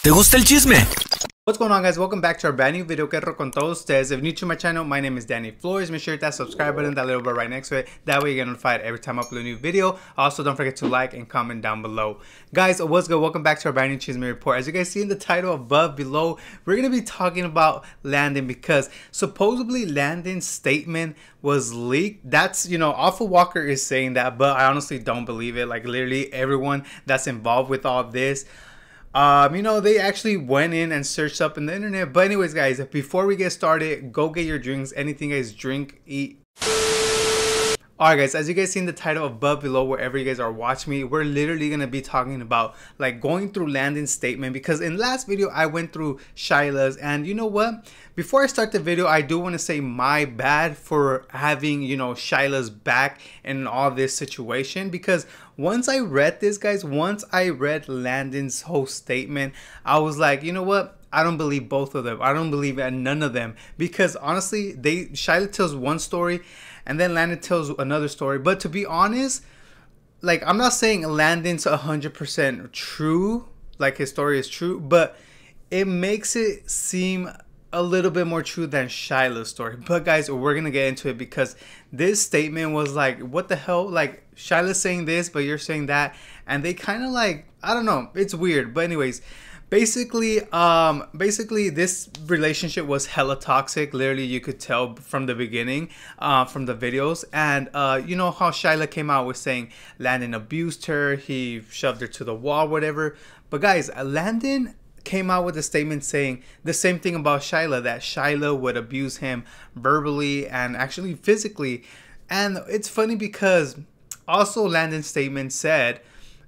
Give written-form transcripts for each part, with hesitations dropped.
¿Te gusta el chisme? What's going on, guys? Welcome back to our brand new video. Que con todos ustedes. If you're new to my channel, my name is Danny Flores. Make sure to hit that subscribe button, that little bell right next to it. That way you get notified every time I upload a new video. Also, don't forget to like and comment down below. Guys, what's good? Welcome back to our brand new chisme report. As you guys see in the title above below, we're going to be talking about Landon because supposedly Landon's statement was leaked. That's, Awful Walker is saying that, but I honestly don't believe it. Like, literally everyone that's involved with all this, they actually went in and searched up in the internet. But anyways, guys, before we get started, go get your drinks. Anything guys drink, eat. Alright guys, as you guys see in the title above below, wherever you guys are watching me, we're literally going to be talking about like going through Landon's statement, because in last video I went through Shyla's, and you know what, before I start the video, I do want to say my bad for having, Shyla's back in all this situation, because once I read this, guys, once I read Landon's whole statement, I was like, you know what, I don't believe both of them. I don't believe none of them, because honestly, Shyla tells one story and then Landon tells another story. But to be honest, like, I'm not saying Landon's 100% true, like his story is true, but it makes it seem a little bit more true than Shyla's story. But guys, we're gonna get into it, because this statement was like, what the hell? Like, Shyla's saying this, but you're saying that, and they kind of like, I don't know, it's weird. But anyways, basically this relationship was hella toxic. Literally, you could tell from the beginning, from the videos. And you know how Shyla came out with saying Landon abused her, he shoved her to the wall, whatever. But guys, Landon came out with a statement saying the same thing about Shyla, that Shyla would abuse him verbally and actually physically. And it's funny because also Landon's statement said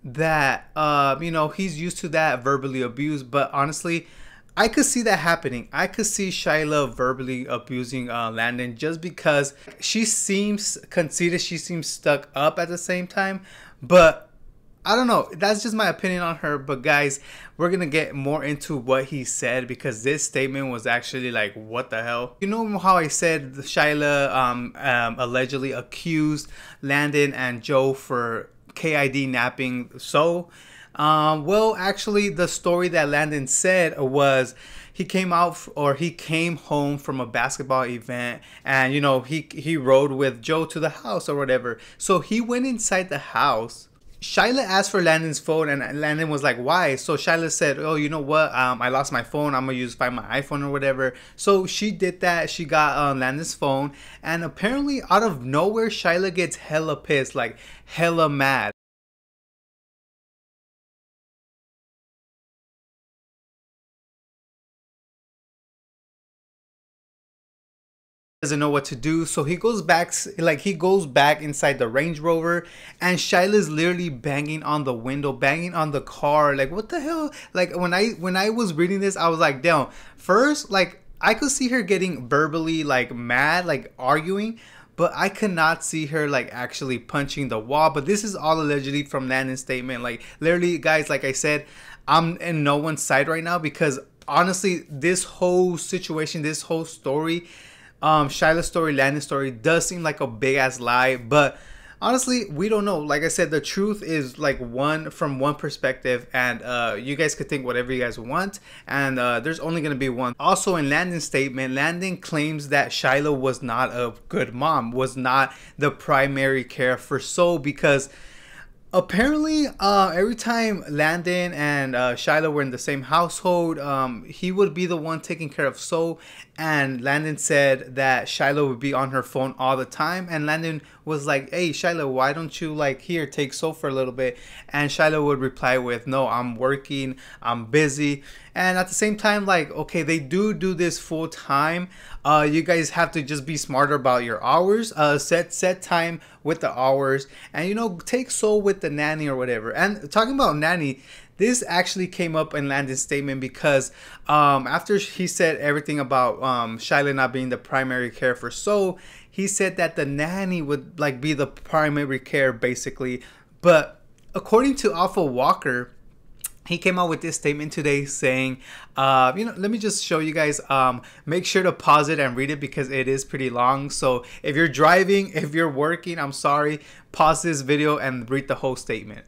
that he's used to that verbally abuse. But honestly, I could see that happening. I could see Shyla verbally abusing Landon, just because she seems conceited, she seems stuck up at the same time. But I don't know, that's just my opinion on her. But guys, we're gonna get more into what he said, because this statement was actually like, what the hell? You know how I said Shyla allegedly accused Landon and Joe for KID napping? So well, actually, the story that Landon said was he came home from a basketball event, and he rode with Joe to the house or whatever. So he went inside the house. Shyla asked for Landon's phone, and Landon was like, why? So Shyla said, oh, you know what, I lost my phone, I'm gonna find my iPhone or whatever. So she did that. She got Landon's phone, and apparently out of nowhere, Shyla gets hella pissed, like hella mad. Doesn't know what to do, so he goes back inside the Range Rover, and Shyla's literally banging on the window, banging on the car. Like, what the hell? Like, when I was reading this, I was like, damn. First, like, I could see her getting verbally like mad, like arguing, but I could not see her like actually punching the wall. But this is all allegedly from Landon's statement. Like, literally, guys, like I said, I'm in no one's side right now, because honestly, this whole situation, this whole story, Shyla's story, Landon's story, does seem like a big ass lie. But honestly, we don't know. Like I said, the truth is like from one perspective, and you guys could think whatever you guys want, and there's only gonna be one. Also, in Landon's statement, Landon claims that Shyla was not a good mom, was not the primary care for Soul, because apparently every time Landon and Shyla were in the same household, he would be the one taking care of Soul, and Landon said that Shyla would be on her phone all the time. And Landon was like, hey Shyla, why don't you like here take Soul for a little bit? And Shyla would reply with, no, I'm working, I'm busy. And at the same time, like, okay, they do this full time. You guys have to just be smarter about your hours. Set time with the hours, and take Soul with the nanny or whatever. And talking about nanny, this actually came up in Landon's statement, because after he said everything about Shyla not being the primary care for Soul, he said that the nanny would like be the primary care basically. But according to Awful Walker, he came out with this statement today saying, let me just show you guys. Make sure to pause it and read it, because it is pretty long. So if you're driving, if you're working, I'm sorry, pause this video and read the whole statement.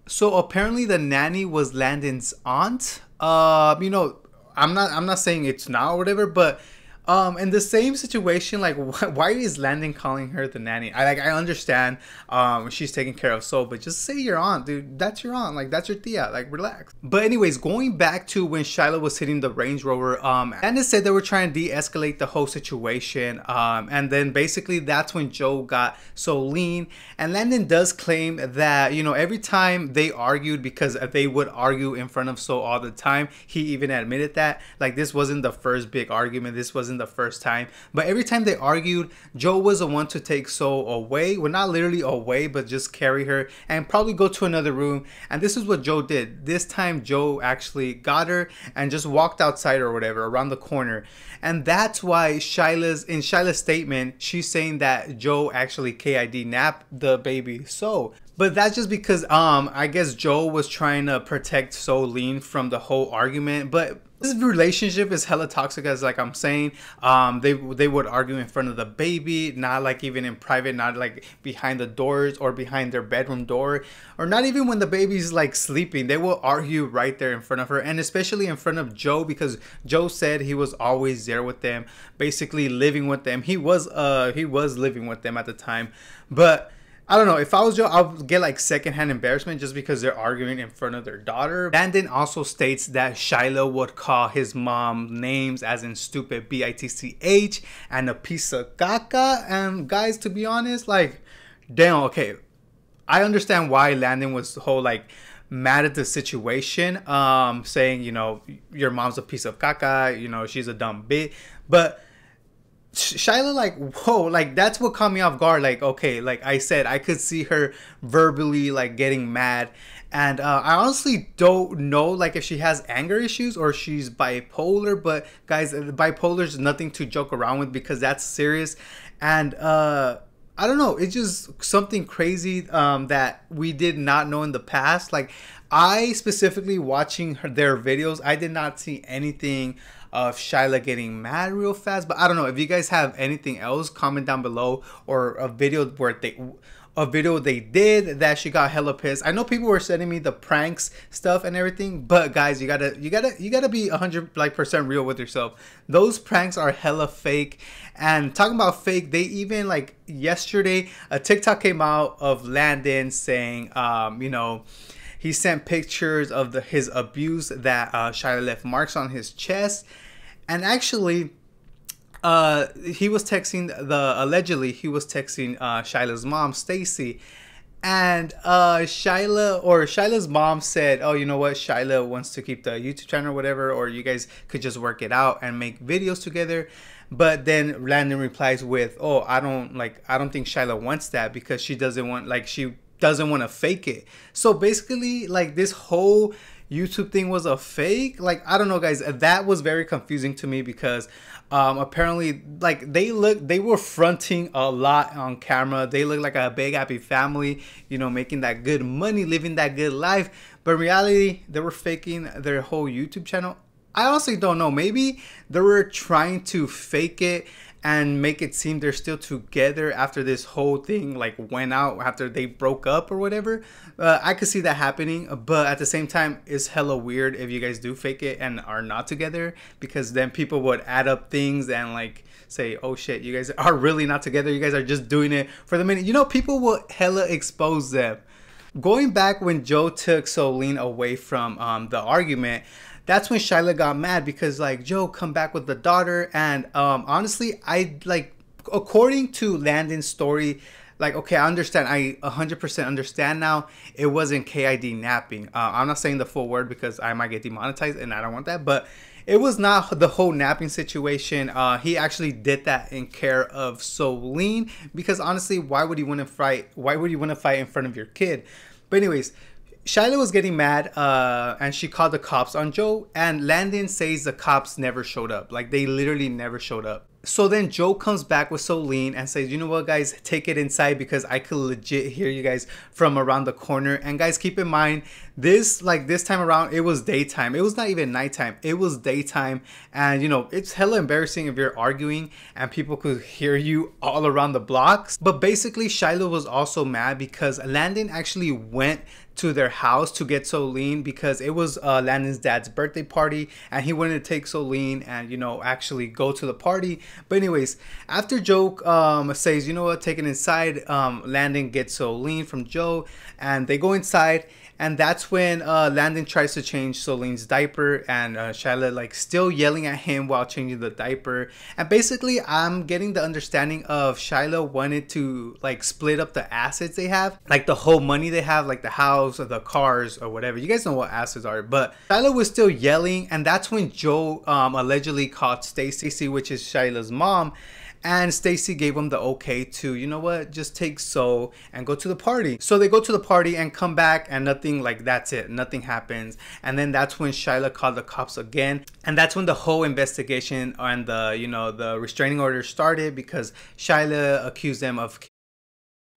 So apparently the nanny was Landon's aunt. You know, I'm not saying it's not or whatever, but in the same situation, like why is Landon calling her the nanny? I understand she's taking care of Soul, but just say your aunt, dude. That's your aunt, like that's your tia, like relax. But anyways, going back to when Shyla was hitting the Range Rover, Landon said they were trying to de-escalate the whole situation, and then basically that's when Joe got so lean. And Landon does claim that, you know, every time they argued, because they would argue in front of Soul all the time, he even admitted that, like, this wasn't the first big argument, this wasn't the first time, but every time they argued, Joe was the one to take Soul away. Well, not literally away, but just carry her and probably go to another room. And this is what Joe did. This time Joe actually got her and just walked outside or whatever around the corner. And that's why in Shyla's statement, she's saying that Joe actually KID napped the baby Soul. But that's just because I guess Joe was trying to protect Solene from the whole argument. But this relationship is hella toxic, as like I'm saying. They would argue in front of the baby, not like even in private, not like behind the doors or behind their bedroom door, or not even when the baby's like sleeping. They will argue right there in front of her, and especially in front of Joe, because Joe said he was always there with them, basically living with them. He was living with them at the time. But I don't know, if I was Joe, I would get like secondhand embarrassment just because they're arguing in front of their daughter. Landon also states that Shyla would call his mom names as in stupid, bitch, and a piece of caca. And guys, to be honest, like, damn, okay, I understand why Landon was whole like mad at the situation, saying, you know, your mom's a piece of caca, you know, she's a dumb bitch. But Shyla, like, whoa, like that's what caught me off guard. Like, okay, like I said, I could see her verbally like getting mad, and I honestly don't know like if she has anger issues or she's bipolar. But guys, bipolar is nothing to joke around with, because that's serious. And I don't know, it's just something crazy that we did not know in the past. Like, I specifically watching their videos, I did not see anything of Shyla getting mad real fast. But I don't know, if you guys have anything else, comment down below, or a video they did that she got hella pissed. I know people were sending me the pranks stuff and everything, but guys, you gotta be 100% real with yourself. Those pranks are hella fake. And talking about fake, they even, like, yesterday a TikTok came out of Landon saying, you know, he sent pictures of his abuse, that Shyla left marks on his chest. And actually, he was texting allegedly he was texting Shyla's mom, Stacy. And Shyla's mom said, oh, you know what, Shyla wants to keep the YouTube channel or whatever, or you guys could just work it out and make videos together. But then Landon replies with, oh, I don't think Shyla wants that, because she doesn't want to fake it. So basically, like, this whole YouTube thing was a fake. Like, I don't know, guys, that was very confusing to me, because apparently, like, they were fronting a lot on camera. They look like a big happy family, you know, making that good money, living that good life. But in reality, they were faking their whole YouTube channel. I honestly don't know, maybe they were trying to fake it and make it seem they're still together after this whole thing like went out, after they broke up or whatever. I could see that happening, but at the same time, it's hella weird if you guys do fake it and are not together, because then people would add up things and like say, oh shit, you guys are really not together, you guys are just doing it for the minute. You know, people will hella expose them. Going back when Joe took Solene away from the argument, that's when Shyla got mad, because like, Joe, come back with the daughter. And honestly, I like, according to Landon's story, like, okay, I understand, I 100% understand now, it wasn't KID napping. I'm not saying the full word because I might get demonetized and I don't want that, but it was not the whole napping situation. He actually did that in care of Solene, because honestly, why would you want to fight in front of your kid? But anyways, Shyla was getting mad, and she called the cops on Joe, and Landon says the cops never showed up. Like, they literally never showed up. So then Joe comes back with Solene and says, you know what, guys, take it inside because I could legit hear you guys from around the corner. And guys, keep in mind, this time around, it was daytime. It was not even nighttime. It was daytime. And, you know, it's hella embarrassing if you're arguing and people could hear you all around the blocks. But basically, Shyla was also mad because Landon actually went to their house to get Solene because it was Landon's dad's birthday party and he wanted to take Solene and, you know, actually go to the party. But anyways, after Joe says, you know what, take it inside, Landon gets Solene from Joe and they go inside. And that's when Landon tries to change Solene's diaper and Shyla like still yelling at him while changing the diaper. And basically I'm getting the understanding of Shyla wanted to like split up the assets they have, like the whole money they have, like the house or the cars or whatever. You guys know what assets are. But Shyla was still yelling, and that's when Joe allegedly caught Stacy, which is Shyla's mom. And Stacy gave him the okay to, you know what, just take So and go to the party. So they go to the party and come back and nothing, like that's it. Nothing happens. And then that's when Shyla called the cops again. And that's when the whole investigation and the, you know, the restraining order started because Shyla accused them of.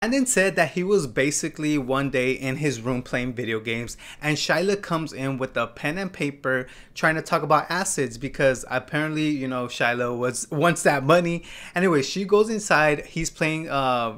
Landon said that he was basically one day in his room playing video games and Shyla comes in with a pen and paper trying to talk about assets because apparently, you know, Shyla wants that money. Anyway, she goes inside, he's playing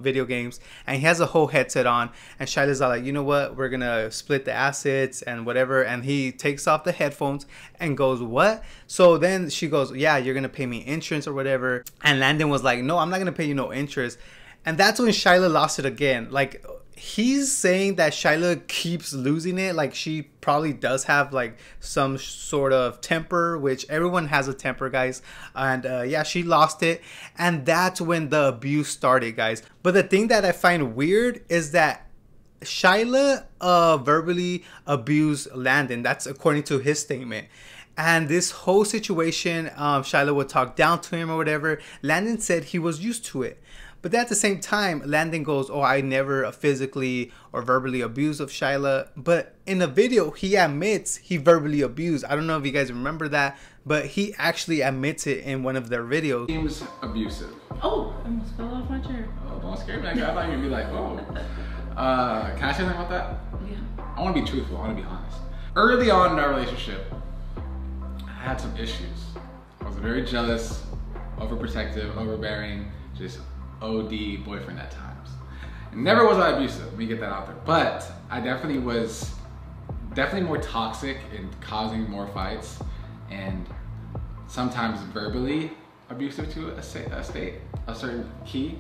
video games and he has a whole headset on and Shyla's all like, you know what, we're gonna split the assets and whatever, and he takes off the headphones and goes, what? So then she goes, yeah, you're gonna pay me insurance or whatever, and Landon was like, no, I'm not gonna pay you no interest. And that's when Shyla lost it again. Like, he's saying that Shyla keeps losing it. Like, she probably does have, like, some sort of temper, which everyone has a temper, guys. And, yeah, she lost it. And that's when the abuse started, guys. But the thing that I find weird is that Shyla verbally abused Landon. That's according to his statement. And this whole situation, Shyla would talk down to him or whatever. Landon said he was used to it. But at the same time, Landon goes, oh, I never physically or verbally abused of Shyla. But in the video, he admits he verbally abused. I don't know if you guys remember that, but he actually admits it in one of their videos. Seems abusive. Oh, I almost fell off my chair. Oh, don't scare me. I thought you'd be like, oh. Can I say something about that? Yeah. I want to be truthful. I want to be honest. Early on in our relationship, I had some issues. I was very jealous, overprotective, overbearing, just OD boyfriend at times. And never was I abusive, let me get that out there. But I definitely was more toxic and causing more fights and sometimes verbally abusive to a certain key.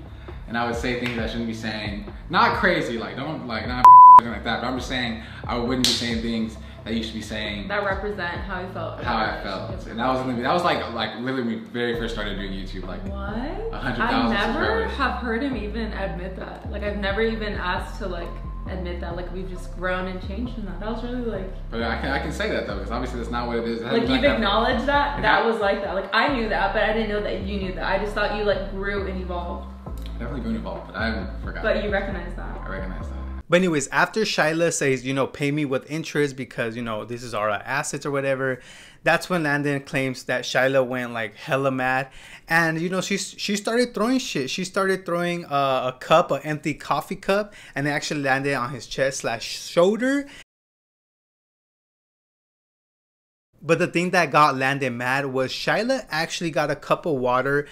And I would say things I shouldn't be saying. Not crazy, like don't like not like that, but I'm just saying I wouldn't be saying things that you should be saying. That represent how you felt. How I felt. And that was like literally when we very first started doing YouTube, like what? 100,000 I never subscribers. have heard him even admit that. Like I've never even asked to like admit that. Like we've just grown and changed in that. That was really like. But I can say that though, because obviously that's not what it is. Like you've acknowledged that. That was like that. Like I knew that, but I didn't know that you knew that. I just thought you like grew and evolved. Definitely grew and evolved, but I haven't forgotten. But you recognize that. I recognize that. But anyways, after Shyla says, you know, pay me with interest because, you know, this is our assets or whatever, that's when Landon claims that Shyla went like hella mad. And, you know, she started throwing shit. She started throwing a cup, an empty coffee cup, and it actually landed on his chest / shoulder. But the thing that got Landon mad was Shyla actually got a cup of water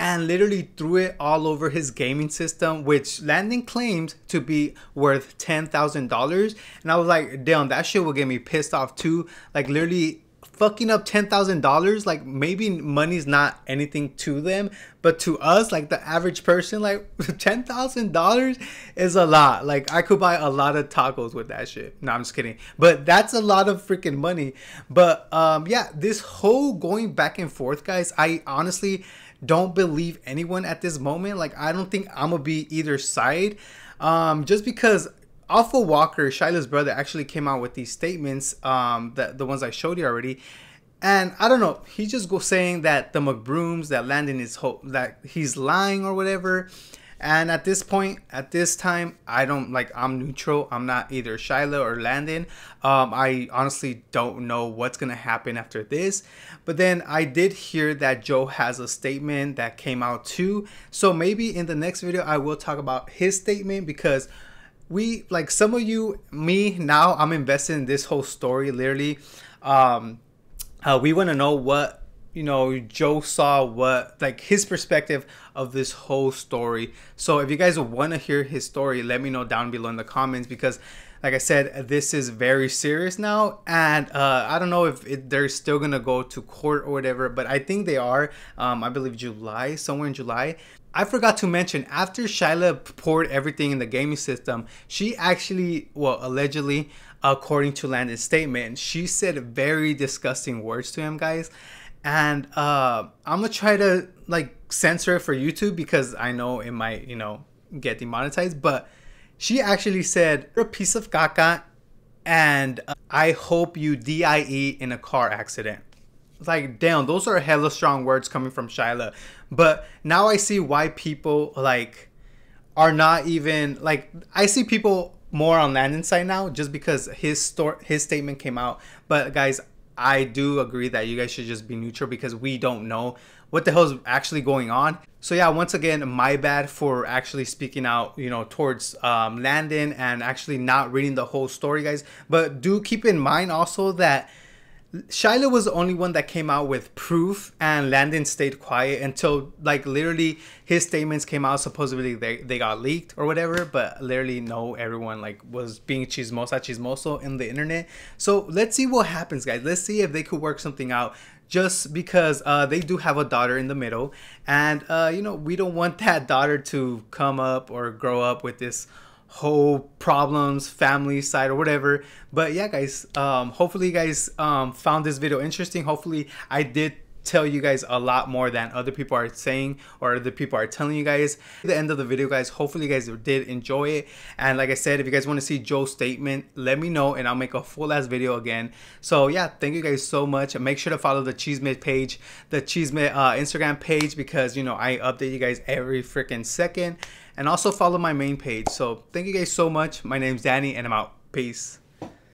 and literally threw it all over his gaming system, which Landon claimed to be worth $10,000. And I was like, damn, that shit will get me pissed off too. Like literally fucking up $10,000. Like maybe money's not anything to them, but to us, like the average person, like $10,000 is a lot. Like I could buy a lot of tacos with that shit. No, I'm just kidding. But that's a lot of freaking money. But yeah, this whole going back and forth, guys, I honestly don't believe anyone at this moment. Like I don't think I'm gonna be either side, just because Alpha Walker, Shyla's brother, actually came out with these statements, the ones I showed you already. And I don't know, he just goes saying that the McBrooms, that Landon is that he's lying or whatever. And at this point, at this time, I don't like, I'm neutral. I'm not either Shyla or Landon. I honestly don't know what's gonna happen after this. But then I did hear that Joe has a statement that came out too. So maybe in the next video I will talk about his statement, because we, like, some of you, me now, I'm invested in this whole story literally. We want to know what, you know, Joe saw, what, like, his perspective of this whole story. So if you guys want to hear his story, let me know down below in the comments, because like I said, this is very serious now, and I don't know if they're still gonna go to court or whatever, but I think they are. I believe July, somewhere in July. I forgot to mention, after Shyla poured everything in the gaming system, she actually, well, allegedly, according to Landon's statement, she said very disgusting words to him, guys. And I'm gonna try to, like, censor it for YouTube, because I know it might, you know, get demonetized. But she actually said, "You're a piece of caca, and I hope you die in a car accident." Like, damn, those are hella strong words coming from Shyla. But now I see why people, like, are not even, like, I see people more on Landon's side now, just because his statement came out. But guys, I do agree that you guys should just be neutral, because we don't know what the hell is actually going on. So yeah, once again, my bad for actually speaking out, you know, towards Landon, and actually not reading the whole story, guys. But do keep in mind also that Shyla was the only one that came out with proof, and Landon stayed quiet until, like, literally his statements came out. Supposedly they got leaked or whatever, but literally no, everyone, like, was being chismoso in the internet. So let's see what happens, guys. Let's see if they could work something out, just because they do have a daughter in the middle, and you know, we don't want that daughter to come up or grow up with this whole problems, family side or whatever. But yeah, guys, hopefully you guys found this video interesting. Hopefully I did tell you guys a lot more than other people are saying, or other people are telling you guys. At the end of the video, guys, hopefully you guys did enjoy it. And like I said, if you guys want to see Joe's statement, let me know and I'll make a full ass video again. So yeah, thank you guys so much. Make sure to follow the Chisme page, the Chisme Instagram page, because, you know, I update you guys every freaking second. And also follow my main page. So thank you guys so much. My name's Danny, and I'm out. Peace.